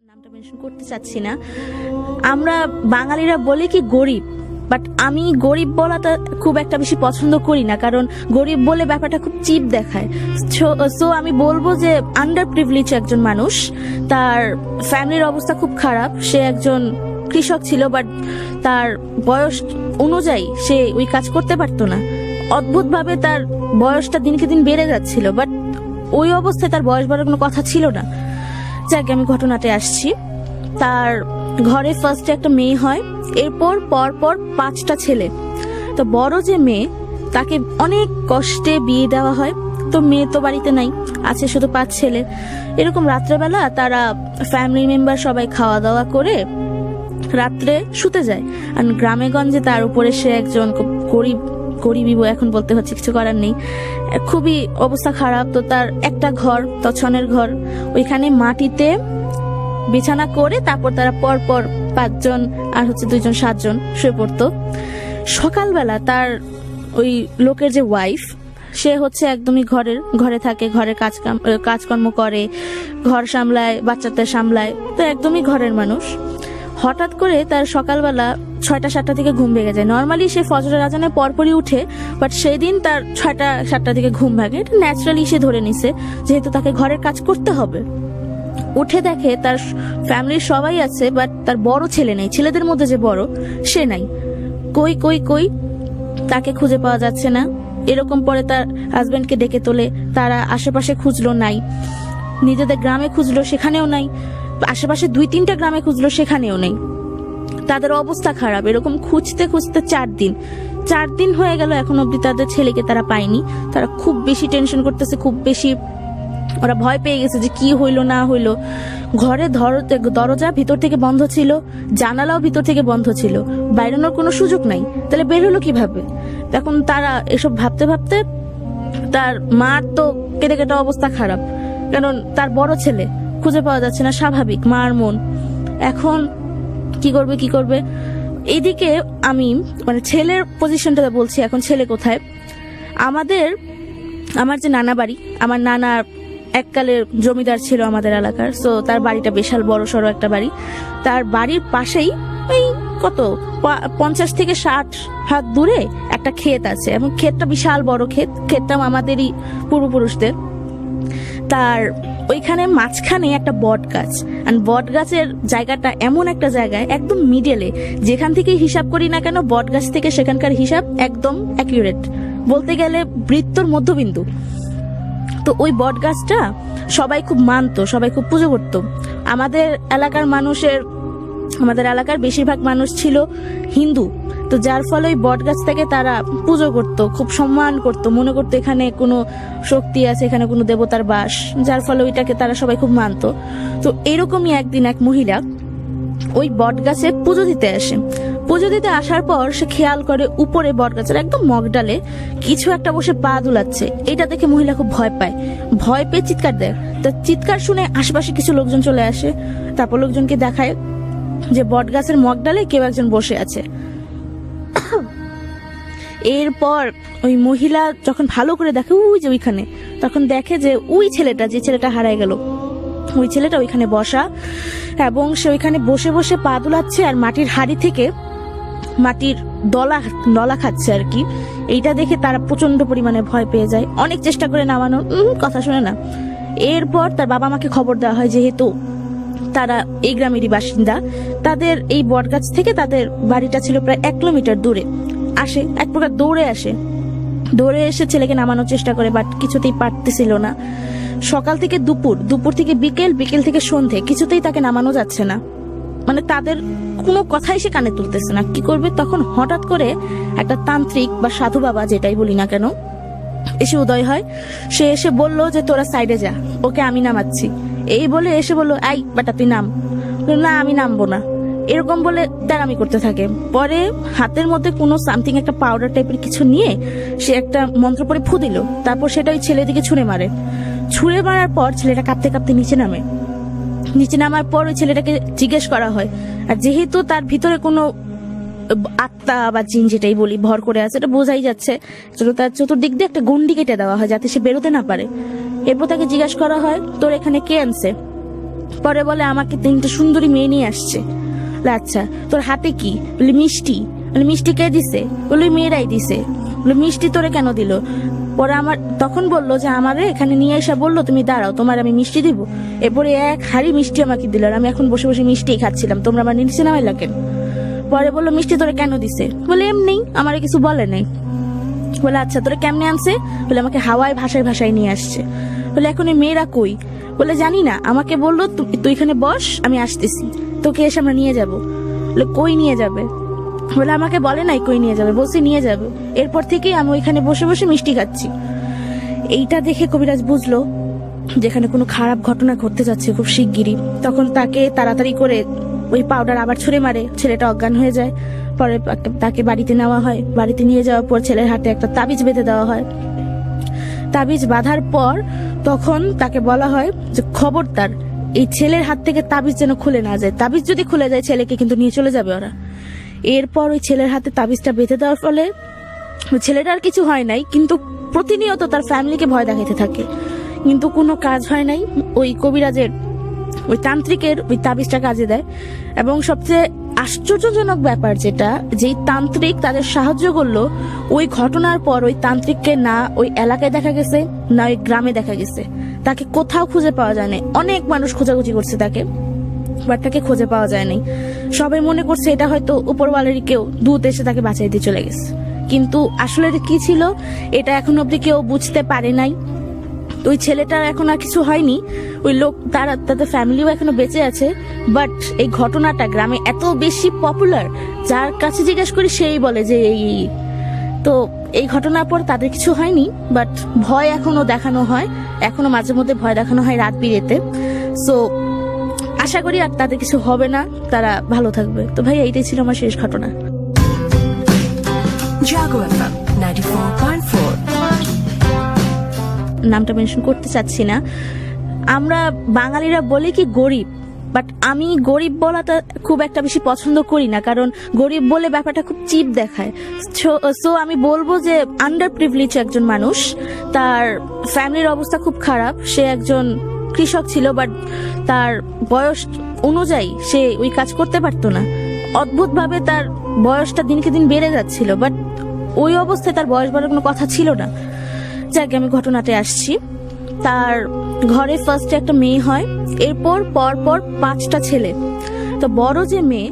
নামটা মেনশন করতে চাচ্ছি না। আমরা বাঙালিরা বলি কি গরিব, বাট আমি গরিব বলাটা খুব একটা বেশি পছন্দ করি না, কারণ গরিব বলে ব্যাপারটা খুব চিপ দেখায়। সো আমি বলবো যে আন্ডার প্রিভিলেজ একজন মানুষ, তার ফ্যামিলির অবস্থা খুব খারাপ। সে একজন কৃষক ছিল, বাট তার বয়স অনুযায়ী সে ওই কাজ করতে পারতো না। অদ্ভুতভাবে তার বয়সটা দিনকে দিন বেড়ে যাচ্ছিল, বাট ওই অবস্থায় তার বয়স বাড়ার কোনো কথা ছিল না। যাকে আমি ঘটনাতে আসছি, তার ঘরে ফার্স্টে একটা মেয়ে হয়, এরপর পরপর 5টা ছেলে। তো বড় যে মেয়ে, তাকে অনেক কষ্টে বিয়ে দেওয়া হয়। তো মেয়ে তো বাড়িতে নাই, আছে শুধু 5 ছেলে। এরকম রাত্রেবেলা তারা ফ্যামিলি মেম্বার সবাই খাওয়া দাওয়া করে রাত্রে শুতে যায়। আর গ্রামে গঞ্জে তার উপরে সে একজন খুব গরিবই এখন বলতে হচ্ছে, কিছু করার নেই, খুবই অবস্থা খারাপ। তো তার একটা ঘর, তছনের ঘর, ওইখানে মাটিতে বিছানা করে তারপর তারা পরপর 5 জন আর 2 জন 7 জন শুয়ে পড়তো। সকালবেলা তার ওই লোকের যে ওয়াইফ, সে একদমই ঘরে থাকে, ঘরের কাজকর্ম করে, ঘর সামলায়, বাচ্চাদের সামলায়, তো একদমই ঘরের মানুষ। হঠাৎ করে তার সকালবেলা 6টা-7টা থেকে ঘুম ভেঙে যায়। নর্মালি সে ফজরের আজানের পরপরই উঠে, বাট সেই দিন তার 6টা-7টা থেকে ঘুম ভাঙে। এটা ন্যাচারালি সে ধরে নিছে, যেহেতু তাকে ঘরের কাজ করতে হবে। উঠে দেখে তার ফ্যামিলির সবাই আছে, বাট তার বড় ছেলে নেই। ছেলেদের মধ্যে যে বড়, সে নাই। কই কই কই, তাকে খুঁজে পাওয়া যাচ্ছে না। এরকম পরে তার হাজবেন্ডকে ডেকে তোলে, তারা আশেপাশে খুঁজলো, নাই। নিজেদের গ্রামে খুঁজলো, সেখানেও নাই। আশেপাশে 2-3টা গ্রামে খুঁজলো, সেখানেও নেই। তাদের অবস্থা খারাপ। এরকম খুঁজতে খুঁজতে 4 দিন হয়ে গেল, এখন অব্দি তাদের ছেলেকে তারা পায়নি। তারা খুব বেশি টেনশন করতেছে, খুব বেশি ওরা ভয় পেয়ে গেছে যে কি হইলো না হইলো। ঘরে দরজা ভিতর থেকে বন্ধ ছিল, জানালাও ভিতর থেকে বন্ধ ছিল, বাইরানোর কোনো সুযোগ নাই। তাহলে বের হলো কিভাবে? এখন তারা এসব ভাবতে ভাবতে, তার মার তো কেটে কেটে অবস্থা খারাপ, কারণ তার বড় ছেলে খুঁজে পাওয়া যাচ্ছে না। স্বাভাবিক মার মন। এখন কি করবে। এইদিকে আমি ছেলের পজিশনটা বলছি। এখন ছেলে কোথায়? আমার যে নানা বাড়ি, আমার নানার এককালের জমিদার ছিল আমাদের এলাকার। সো তার বাড়িটা বিশাল বড় সড়ো একটা বাড়ি। তার বাড়ির পাশেই এই 50 থেকে 60 হাত দূরে একটা ক্ষেত আছে, এবং ক্ষেতটা বিশাল বড় ক্ষেতটা আমাদেরই পূর্বপুরুষদের। তার ওইখানে মাঝখানে একটা বট গাছ, আর বট গাছের জায়গাটা এমন একটা জায়গায় একদম মিডলে, যেখান থেকে হিসাব করি না কেন বট গাছ থেকে সেখানকার হিসাব একদম অ্যাকিউরেট, বলতে গেলে বৃত্তর মধ্যবিন্দু। তো ওই বট গাছটা সবাই খুব মানতো, সবাই খুব পুজো করতো। আমাদের এলাকার বেশিরভাগ মানুষ ছিল হিন্দু। তো যার ফলে ওই বট গাছটাকে তারা পুজো করতো, খুব সম্মান করতো, মনে করতো এখানে কোনো শক্তি আছে, এখানে কোনো দেবতার বাস, যার ফলে ওইটাকে তারা সবাই খুব মানতো। তো এরকমই একদিন এক মহিলা ওই বট গাছে পুজো দিতে আসে। পুজো দিতে আসার পর সে খেয়াল করে উপরে বট গাছের একদম মগডালে কিছু একটা বসে পা দুলাচ্ছে। এটা দেখে মহিলা খুব ভয় পেয়ে চিৎকার দেয়। তো চিৎকার শুনে আশেপাশে কিছু লোকজন চলে আসে। তারপর লোকজনকে দেখায় যে বট গাছের মগডালে কেউ একজন বসে আছে। এরপর ওই মহিলা যখন ভালো করে দেখে ওই যে ওইখানে, তখন দেখে যে ওই যে ছেলেটা হারায় গেল, ওই ছেলেটা ওইখানে বসা, এবং সে ওইখানে বসে বসে পা দুলাচ্ছে আর মাটির হাড়ি থেকে মাটির দলা খাচ্ছে আর কি। এইটা দেখে তারা প্রচন্ড পরিমাণে ভয় পেয়ে যায়। অনেক চেষ্টা করে নামানোর, কথা শুনে না। এরপর তার বাবা মাকে খবর দেওয়া হয়, যেহেতু তারা এই গ্রামেরই বাসিন্দা। তাদের এই বটগাছ থেকে তাদের বাড়িটা ছিল প্রায় 1 কিলোমিটার দূরে। আসে, এক প্রকার দৌড়ে এসে ছেলেকে নামানোর চেষ্টা করে, বাট কিছুতেই পারতেছিল না। সকাল থেকে দুপুর থেকে বিকেল থেকে সন্ধে, কিছুতেই তাকে নামানো যাচ্ছে না। তাদের কোনো কথাই সে কানে তুলতেছে না। কি করবে? তখন হঠাৎ করে একটা তান্ত্রিক বা সাধু বাবা, যেটাই বলি না কেন, এসে উদয় হয়। সে এসে বলল যে তোরা সাইডে যা, ওকে আমি নামাচ্ছি। এই বলে এসে বলল, এই বেটা তুই নাম। না, আমি নামবো না। এরকম বলে তেরামি করতে থাকে। পরে হাতের মধ্যে কোনো সামথিং একটা পাউডার টাইপের কিছু নিয়ে সে একটা মন্ত্র পড়ে ফু দিল। তারপর সেটা ওই ছেলের দিকে ছুঁড়ে মারার পর ছেলেটা কাঁপতে কাঁপতে নিচে নামার পর ওই ছেলেটাকে জিজ্ঞেস করা হয়। আর যেহেতু তার ভিতরে কোনো আত্মা বা জিন, যেটাই বলি, ভর করে আছে, এটা বোঝাই যাচ্ছে। তার চতুর্দিক দিয়ে একটা গন্ডি কেটে দেওয়া হয় যাতে সে বেরোতে না পারে। এরপর তাকে জিজ্ঞাসা করা হয়, তোর এখানে কে আনছে? পরে বলে আমাকে 3টা সুন্দরী মেয়ে নিয়ে আসছে। বলে আচ্ছা তোর হাতে কি? বলে মিষ্টি। বলে মিষ্টি কে দিছে? বলে মেয়েরাই দিছে। বলে মিষ্টি তোরে কেন দিল? পরে আমার তখন বললো যে আমারে এখানে নিয়ে এসে বললো তুমি দাঁড়াও, তোমার আমি মিষ্টি দিব। এরপরে এক হাড়ি মিষ্টি আমাকে দিল, আর আমি এখন বসে বসে মিষ্টি খাচ্ছিলাম, তোমরা আমার নিচে নামাইলা কেন? পরে বললো মিষ্টি তোরে কেন দিছে? বলে এমনি, আমারে কিছু বলে নাই। বলে আচ্ছা তোরে কেমনে আনছে? বলে আমাকে হাওয়ায় ভাষায় নিয়ে আসছে। বলে এখন এই মেয়েরা কই? বলে জানি না, আমাকে বললো তুই এখানে বস, আমি আসতেছি, তোকে এসে আমরা নিয়ে যাবো। বলে কই নিয়ে যাবে? বলে আমাকে বলে নাই কই নিয়ে যাবে, বলছে নিয়ে যাবে। এরপর থেকেই আমি ওইখানে বসে বসে মিষ্টি খাচ্ছি। এইটা দেখে কবিরাজ বুঝলো যেখানে কোনো খারাপ ঘটনা ঘটতে যাচ্ছে খুব শিগগিরই। তখন তাকে তাড়াতাড়ি করে ওই পাউডার আবার ছুঁড়ে মারে, ছেলেটা অজ্ঞান হয়ে যায়। পরে তাকে বাড়িতে নেওয়া হয়। বাড়িতে নিয়ে যাওয়ার পর ছেলের হাতে একটা তাবিজ বেঁধে দেওয়া হয়। তাবিজ বাঁধার পর তখন তাকে বলা হয় যে খবরদার এই ছেলের হাত থেকে তাবিজ যেন খুলে না যায়, তাবিজ যদি খুলে যায় ছেলেকে কিন্তু নিয়ে চলে যাবে ওরা। এরপর ওই ছেলের হাতে তাবিজটা বেঁধে দেওয়ার ফলে ছেলেটার কিছু হয় নাই, কিন্তু প্রতিনিয়ত তার ফ্যামিলিকে ভয় দেখাতে থাকে, কিন্তু কোনো কাজ হয় নাই। ওই কবিরাজের ওই তান্ত্রিকের ওই তাবিজটা কাজে দেয়। এবং সবচেয়ে আশ্চর্যজনক ব্যাপার যেটা, যেই তান্ত্রিক তাদের সাহায্য করলো, ওই ঘটনার পর ওই তান্ত্রিককে না ওই এলাকায় দেখা গেছে না ওই গ্রামে দেখা গেছে। তাকে কোথাও খুঁজে পাওয়া যায় না। অনেক মানুষ খোঁজাখুঁজি করছে তাকে, বাট তাকে খুঁজে পাওয়া যায় নাই। সবাই মনে করছে এটা হয়তো উপরওয়ালারই কেউ দূত এসে তাকে বাঁচাই দিয়ে চলে গেছে, কিন্তু আসলে এটা কি ছিল এটা এখন অব্দি কেউ বুঝতে পারে নাই। ওই ছেলেটার এখন আর কিছু হয়নি, ওই লোক তাদের ফ্যামিলিও এখনো বেঁচে আছে। বাট এই ঘটনাটা গ্রামে এত বেশি পপুলার, যার কাছে জিজ্ঞেস করি সেই বলে যে এই তো এই ঘটনার পর তাদের কিছু হয়নি, বাট ভয় এখনো দেখানো হয়, এখনো মাঝে মধ্যে ভয় দেখানো হয় রাত বিরেতে। সো আশা করি আর তাদের কিছু হবে না, তারা ভালো থাকবে। তো ভাই এইটাই ছিল আমার শেষ ঘটনা। জাগো FM 94.4। নামটা মেনশন করতে চাচ্ছি না। আমরা বাঙালিরা বলি কি গরিব, বাট আমি গরিব বলাটা খুব একটা বেশি পছন্দ করি না, কারণ গরিব বলে ব্যাপারটা খুব চিপ দেখায়। সো আমি বলবো যে আন্ডার প্রিভিলেজ একজন মানুষ, তার ফ্যামিলির অবস্থা খুব খারাপ। সে একজন কৃষক ছিল, বাট তার বয়স অনুযায়ী সে ওই কাজ করতে পারতো না। অদ্ভুত ভাবে তার বয়সটা দিনকে দিন বেড়ে যাচ্ছিল, বাট ওই অবস্থায় তার বয়স বাড়ার কোনো কথা ছিল না। যাকে আমি ঘটনাতে আসছি, তার ঘরে ফার্স্টে একটা মেয়ে হয়, এরপর পরপর 5টা ছেলে। তো বড় যে মেয়ে